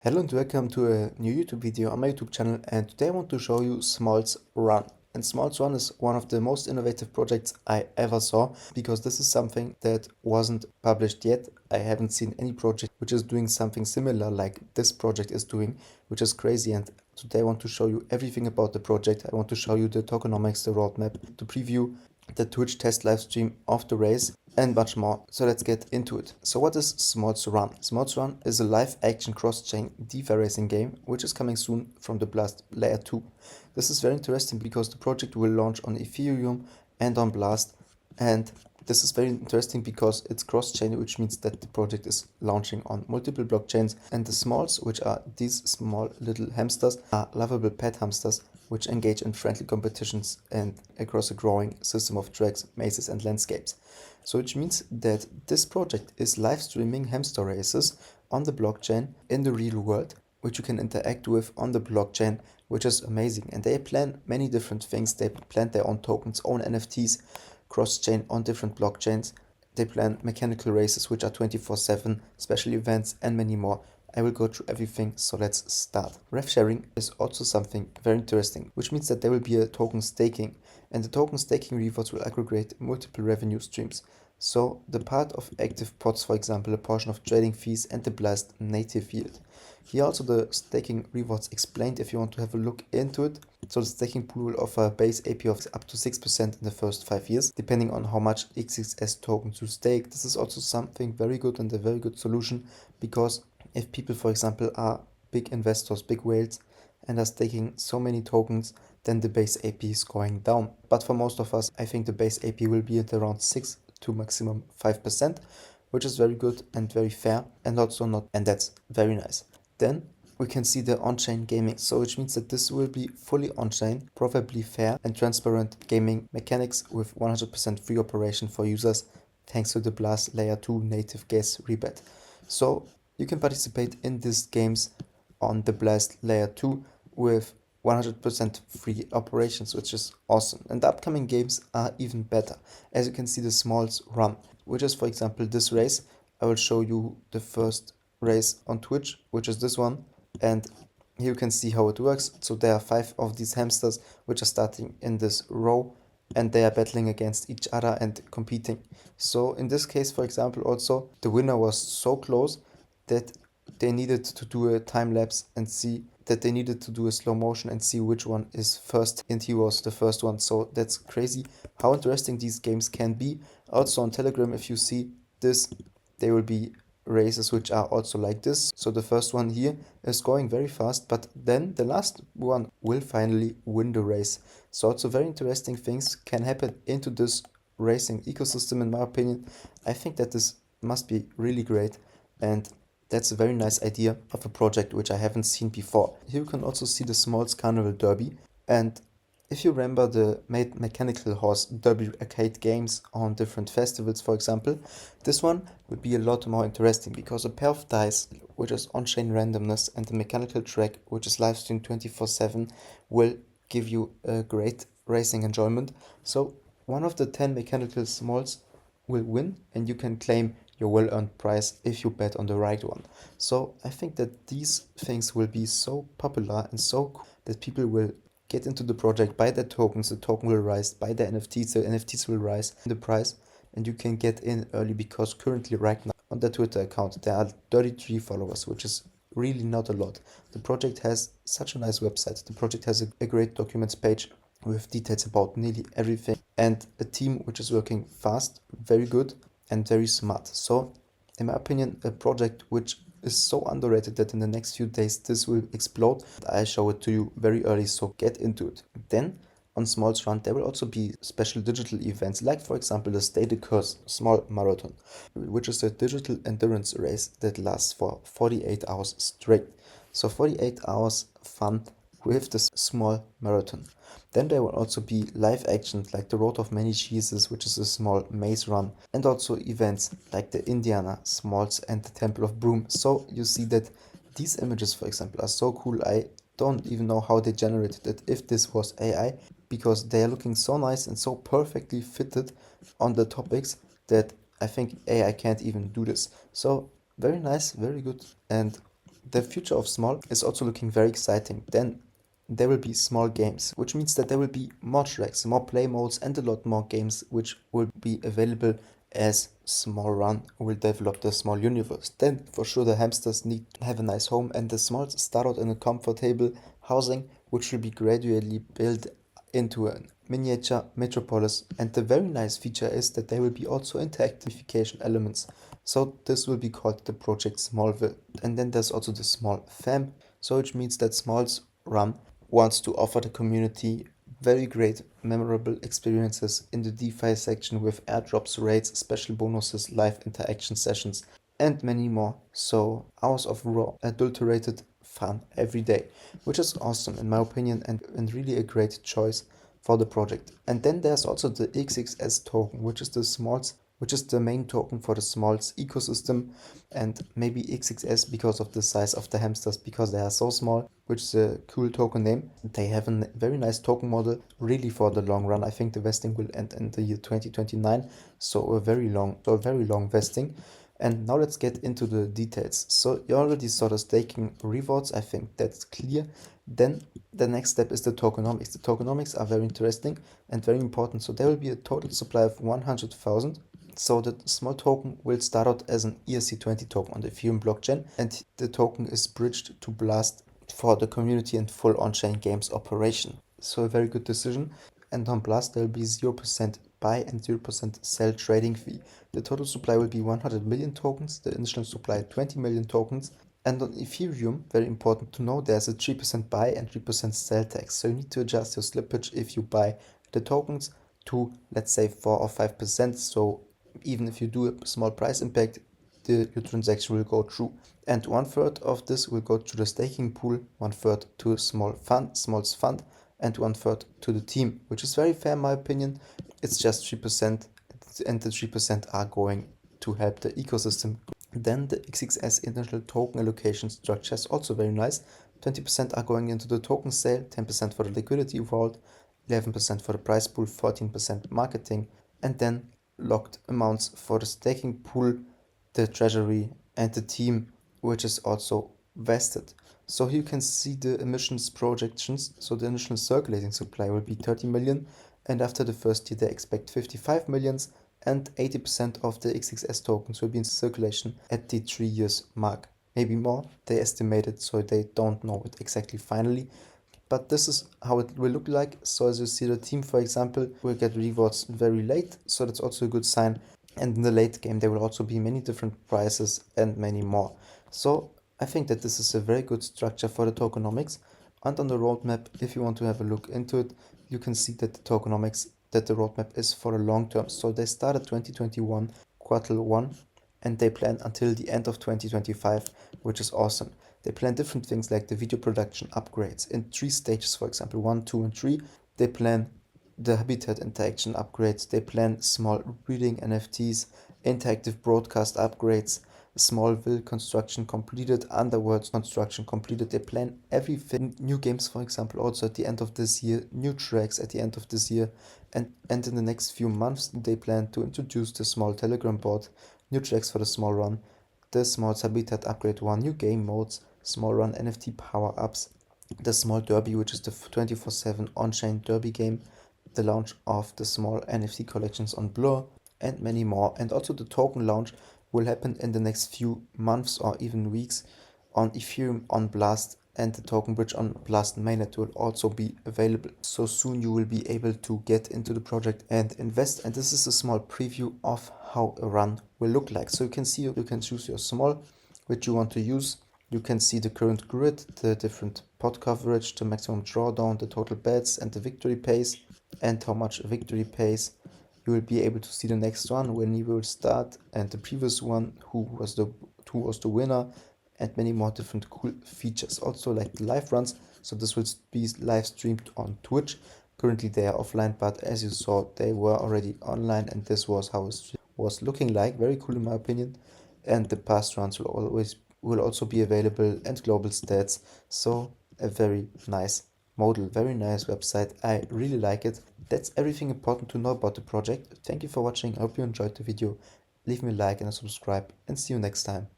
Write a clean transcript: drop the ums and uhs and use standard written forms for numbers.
Hello and welcome to a new YouTube video on my YouTube channel, and today I want to show you Smols Run. And Smols Run is one of the most innovative projects I ever saw, because this is something that wasn't published yet. I haven't seen any project which is doing something similar like this project is doing, which is crazy. And today I want to show you everything about the project. I want to show you the tokenomics, the roadmap, to preview the Twitch test live stream of the race, and much more. So let's get into it. So what is Smols Run? Smols Run is a live action cross-chain DeFi racing game which is coming soon from the Blast Layer 2. This is very interesting because the project will launch on Ethereum and on Blast, and this is very interesting because it's cross-chain, which means that the project is launching on multiple blockchains, and the Smols, which are these small little hamsters, are lovable pet hamsters which engage in friendly competitions and across a growing system of tracks, mazes and landscapes. So which means that this project is live streaming hamster races on the blockchain in the real world, which you can interact with on the blockchain, which is amazing. And they plan many different things. They plan their own tokens, own NFTs, cross-chain on different blockchains. They plan mechanical races, which are 24/7, special events, and many more. I will go through everything, so let's start. Rev sharing is also something very interesting, which means that there will be a token staking, and the token staking rewards will aggregate multiple revenue streams. So the part of active pods, for example, a portion of trading fees and the Blast native yield. Here also the staking rewards explained if you want to have a look into it. So the staking pool will offer a base APY of up to 6% in the first 5 years, depending on how much XXS tokens you stake. This is also something very good and a very good solution, because if people, for example, are big investors, big whales, and are staking so many tokens, then the base APY is going down. But for most of us, I think the base APY will be at around 6 to maximum 5%, which is very good and very fair, and also not, and that's very nice. Then we can see the on-chain gaming, so which means that this will be fully on-chain, probably fair and transparent gaming mechanics with 100% free operation for users, thanks to the Blast Layer 2 native gas rebate. So you can participate in these games on the Blast Layer 2 with 100% free operations, which is awesome. And the upcoming games are even better. As you can see, the Smols Run, which is, for example, this race. I will show you the first race on Twitch, which is this one, and here you can see how it works. So there are 5 of these hamsters which are starting in this row, and they are battling against each other and competing. So in this case, for example, also the winner was so close that they needed to do a time lapse and see that they needed to do a slow motion and see which one is first, and he was the first one. So that's crazy how interesting these games can be. Also on Telegram, if you see this, there will be races which are also like this. So the first one here is going very fast, but then the last one will finally win the race. So also very interesting things can happen into this racing ecosystem, in my opinion. I think that this must be really great, and that's a very nice idea of a project which I haven't seen before. Here you can also see the Smols Carnival Derby, and if you remember the mechanical horse derby arcade games on different festivals, for example, this one would be a lot more interesting, because a pair of dice, which is on-chain randomness, and the mechanical track, which is live streamed 24/7, will give you a great racing enjoyment. So one of the 10 mechanical Smols will win, and you can claim your well-earned prize if you bet on the right one. So I think that these things will be so popular and so cool that people will get into the project, buy their tokens, the token will rise, buy the NFTs will rise in the price, and you can get in early, because currently right now on the Twitter account there are 33 followers, which is really not a lot. The project has such a nice website. The project has a great documents page with details about nearly everything, and a team which is working fast, very good, and very smart. So in my opinion, a project which is so underrated that in the next few days this will explode. I show it to you very early, so get into it. Then on Smols Run there will also be special digital events, like for example the Stay the Course Small Marathon, which is a digital endurance race that lasts for 48 hours straight. So 48 hours fun with this small marathon. Then there will also be live actions like the Road of Many Cheeses, which is a small maze run, and also events like the Indiana Smalls and the Temple of Broom. So you see that these images, for example, are so cool. I don't even know how they generated it, if this was AI, because they are looking so nice and so perfectly fitted on the topics that I think AI can't even do this. So very nice, very good, and The future of Small is also looking very exciting. Then there will be small games, which means that there will be more tracks, more play modes, and a lot more games which will be available as Small Run will develop the small universe. Then for sure the hamsters need to have a nice home, and the Smalls start out in a comfortable housing which will be gradually built into a miniature metropolis. And the very nice feature is that there will be also interactification elements. So this will be called the Project Smallville. And then there's also the Small Fam, so which means that Smalls Run wants to offer the community very great, memorable experiences in the DeFi section with airdrops, raids, special bonuses, live interaction sessions, and many more. So hours of raw, adulterated fun every day, which is awesome in my opinion, and really a great choice for the project. And then there's also the XXS token, which is the main token for the Smalls ecosystem, and maybe XXS because of the size of the hamsters, because they are so small, which is a cool token name. They have a very nice token model, really for the long run. I think the vesting will end in the year 2029, so a very long vesting. And now let's get into the details. So you already saw the staking rewards, I think that's clear. Then the next step is the tokenomics. The tokenomics are very interesting and very important. So there will be a total supply of 100,000. So the small token will start out as an ERC20 token on the Ethereum blockchain, and the token is bridged to Blast for the community and full on-chain games operation. So a very good decision. And on Blast there will be 0% buy and 0% sell trading fee. The total supply will be 100 million tokens, the initial supply 20 million tokens. And on Ethereum, very important to know, there's a 3% buy and 3% sell tax. So you need to adjust your slippage if you buy the tokens to, let's say, 4 or 5%. So even if you do a small price impact, your transaction will go through. And 1/3 of this will go to the staking pool, 1/3 to a Smalls fund, and 1/3 to the team, which is very fair in my opinion. It's just 3%, and the 3% are going to help the ecosystem. Then the XXS initial token allocation structure is also very nice. 20% are going into the token sale, 10% for the liquidity vault, 11% for the price pool, 14% marketing, and then locked amounts for the staking pool, the treasury, and the team, which is also vested. So here you can see the emissions projections. So the initial circulating supply will be 30 million, and after the first year they expect 55 millions, and 80% of the XXS tokens will be in circulation at the 3 years mark. Maybe more, they estimated, so they don't know it exactly finally. But this is how it will look like. So as you see, the team, for example, will get rewards very late, so that's also a good sign. And in the late game there will also be many different prizes and many more. So I think that this is a very good structure for the tokenomics. And on the roadmap, if you want to have a look into it, you can see that the tokenomics, that the roadmap is for a long term. So they started 2021 quarter 1, and they plan until the end of 2025, which is awesome. They plan different things like the video production upgrades in 3 stages, for example, 1, 2, and 3. They plan the habitat interaction upgrades. They plan small breeding NFTs, interactive broadcast upgrades, Smallville construction completed, Underworld construction completed. They plan everything. New games, for example, also at the end of this year, new tracks at the end of this year, and in the next few months they plan to introduce the small Telegram bot, new tracks for the small run, the small habitat upgrade 1, new game modes, small run NFT power-ups, the small derby, which is the 24/7 on-chain derby game, the launch of the small NFT collections on Blur, and many more. And also the token launch will happen in the next few months or even weeks on Ethereum on Blast, and the token bridge on Blast mainnet will also be available. So soon you will be able to get into the project and invest. And this is a small preview of how a run will look like. So you can see, you can choose your small which you want to use. You can see the current grid, the different pot coverage, the maximum drawdown, the total bets, and the victory pace, and how much victory pays. You will be able to see the next one when you will start, and the previous one, who was the winner, and many more different cool features. Also like the live runs, so this will be live streamed on Twitch. Currently they are offline, but as you saw, they were already online, and this was how it was looking like. Very cool in my opinion. And the past runs will also be available, and global stats. So a very nice model, very nice website. I really like it. That's everything important to know about the project. Thank you for watching. I hope you enjoyed the video. Leave me a like and a subscribe, and see you next time.